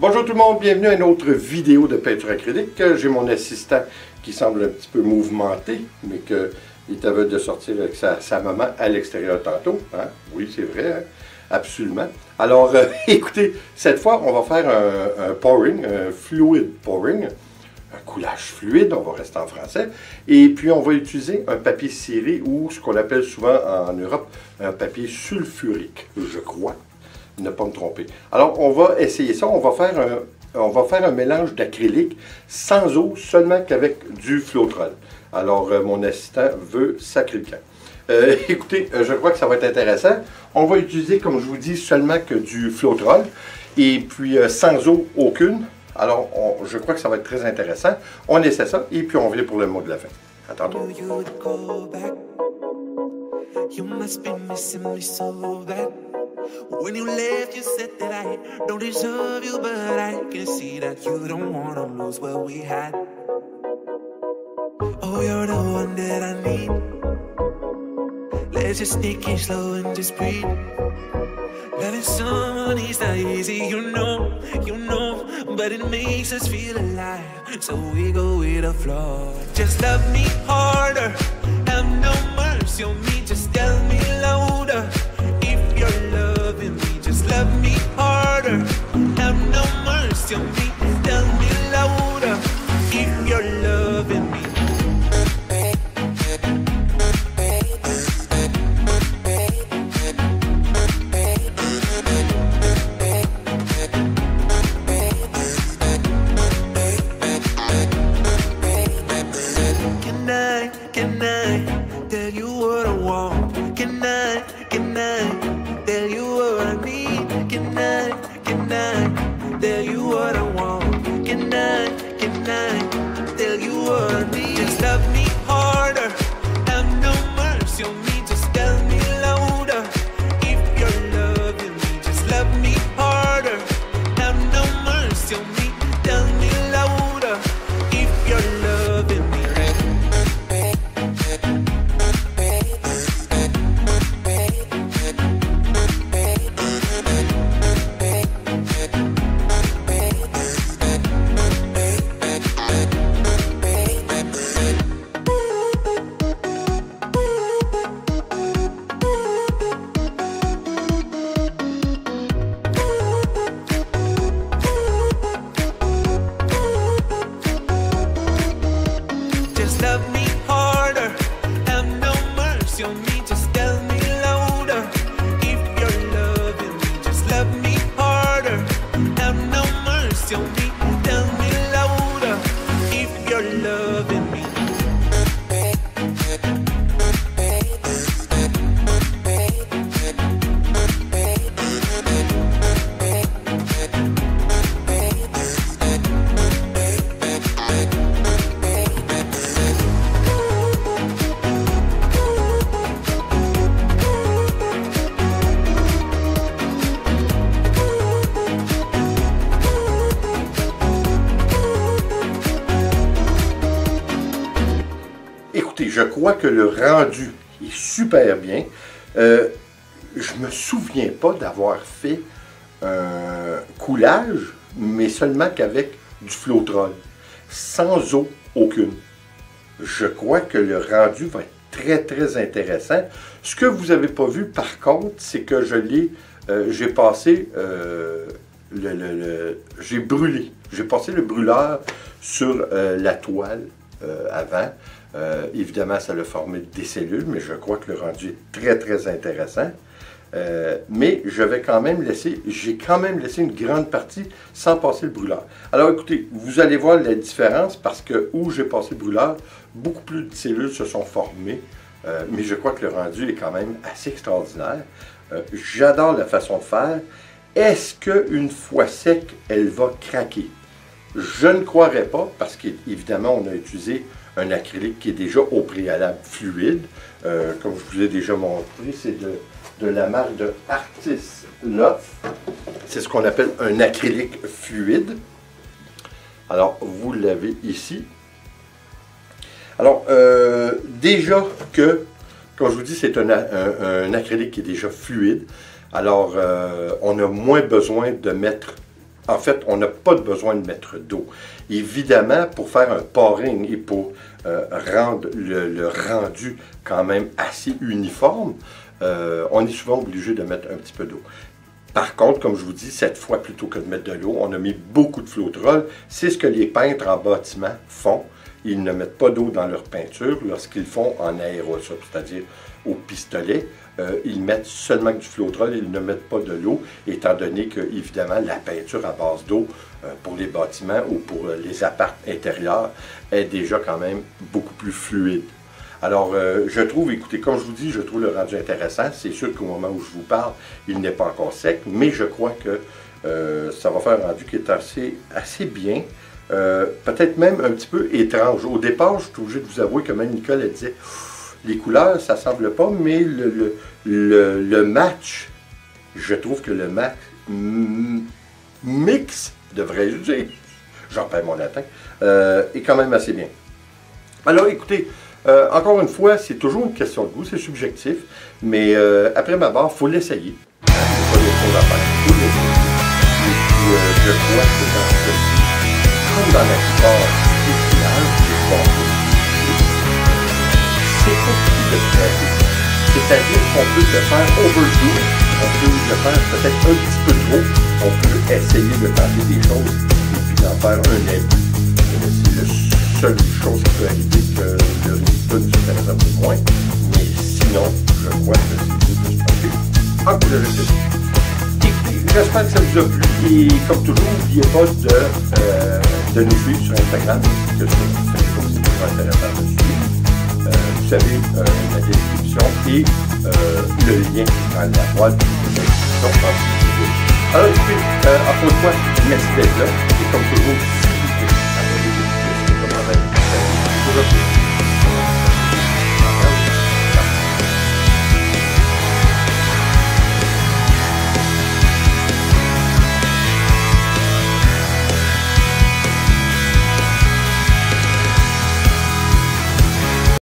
Bonjour tout le monde, bienvenue à une autre vidéo de peinture acrylique. J'ai mon assistant qui semble un petit peu mouvementé, mais qu'il est aveugle de sortir avec sa maman à l'extérieur tantôt. Hein? Oui, c'est vrai, hein? Absolument. Alors, écoutez, cette fois, on va faire un pouring, un fluid pouring, un coulage fluide, on va rester en français, et puis on va utiliser un papier ciré ou ce qu'on appelle souvent en Europe un papier sulfurique, je crois. Ne pas me tromper. Alors, on va essayer ça. On va faire un mélange d'acrylique sans eau, seulement qu'avec du Floetrol. Alors, mon assistant veut sacrer le camp. Écoutez, je crois que ça va être intéressant. On va utiliser, comme je vous dis, seulement que du Floetrol et puis sans eau aucune. Alors, je crois que ça va être très intéressant. On essaie ça et puis on vient pour le mot de la fin. À tantôt. When you left, you said that I don't deserve you, but I can see that you don't wanna lose what we had. Oh, you're the one that I need. Let's just take it slow and just breathe. Loving someone is not easy, you know, but it makes us feel alive, so we go with the flow. Just love me harder, have no mercy on me, just tell me louder. If you're loving me, just love me harder, have no mercy on me, tell me louder. If you're loving me. Can I tell you what I want? Can I tell you what I need? Can I tell you what I want? Can I tell you what I need? Just love me harder, have no mercy on me, just tell me louder. If you're loving me, just love me harder, have no mercy on me, tell me louder. If you're loving me. Love me harder, have no mercy on me, just tell me louder. If you're loving me, just love me harder, have no mercy on me, tell me louder. If you're loving me. Écoutez, je crois que le rendu est super bien. Je me souviens pas d'avoir fait un coulage, mais seulement qu'avec du Floetrol, sans eau aucune. Je crois que le rendu va être très intéressant. Ce que vous n'avez pas vu par contre, c'est que j'ai passé j'ai brûlé. J'ai passé le brûleur sur la toile avant. Évidemment, ça a formé des cellules, mais je crois que le rendu est très intéressant. Mais j'ai quand même laissé une grande partie sans passer le brûleur. Alors écoutez, vous allez voir la différence parce que où j'ai passé le brûleur, beaucoup plus de cellules se sont formées. Mais je crois que le rendu est quand même assez extraordinaire. J'adore la façon de faire. Est-ce qu'une fois sec, elle va craquer? Je ne croirais pas parce qu'évidemment, on a utilisé un acrylique qui est déjà au préalable fluide. Comme je vous ai déjà montré, c'est de la marque de Artis Love. C'est ce qu'on appelle un acrylique fluide. Alors, vous l'avez ici. Alors, déjà que, comme je vous dis, c'est un acrylique qui est déjà fluide. Alors, on a moins besoin de mettre En fait, on n'a pas besoin de mettre d'eau. Évidemment, pour faire un pouring et pour rendre le rendu quand même assez uniforme, on est souvent obligé de mettre un petit peu d'eau. Par contre, comme je vous dis, cette fois, plutôt que de mettre de l'eau, on a mis beaucoup de Floetrol. C'est ce que les peintres en bâtiment font. Ils ne mettent pas d'eau dans leur peinture lorsqu'ils font en aérosol, c'est-à-dire au pistolet. Ils mettent seulement du Floetrol, ils ne mettent pas de l'eau, étant donné que, évidemment, la peinture à base d'eau pour les bâtiments ou pour les apparts intérieurs est déjà quand même beaucoup plus fluide. Alors, je trouve, écoutez, comme je vous dis, je trouve le rendu intéressant. C'est sûr qu'au moment où je vous parle, il n'est pas encore sec, mais je crois que ça va faire un rendu qui est assez bien. Peut-être même un petit peu étrange. Au départ, je suis obligé de vous avouer que même Nicole, elle disait les couleurs, ça ne semble pas, mais le match, je trouve que le match mix, devrais-je dire, j'en perds mon latin, est quand même assez bien. Alors écoutez, encore une fois, c'est toujours une question de goût, c'est subjectif, mais après ma barre, il faut l'essayer. Il n'y a pas d'autre chose à faire, il faut l'essayer. Et puis, je crois que dans ceci, comme dans la plupart des villages, des bâtiments, c'est compliqué de traiter. C'est-à-dire qu'on peut le faire overdo, on peut le faire peut-être un petit peu trop, on peut essayer de tenter des choses et puis d'en faire un abus. C'est la seule chose qui peut arriver que le résultat nous intéresse un peu moins, mais sinon, je crois que c'est mieux de se passer en couleur. J'espère que ça vous a plu et comme toujours, n'oubliez pas de nous suivre sur Instagram ainsi que sur Facebook, c'est toujours intéressant de suivre. Vous savez, la description et le lien dans la boîte de description dans cette vidéo. Alors écoutez, encore une fois, merci d'être là et comme toujours, si vous voulez, abonnez-vous, c'est comme un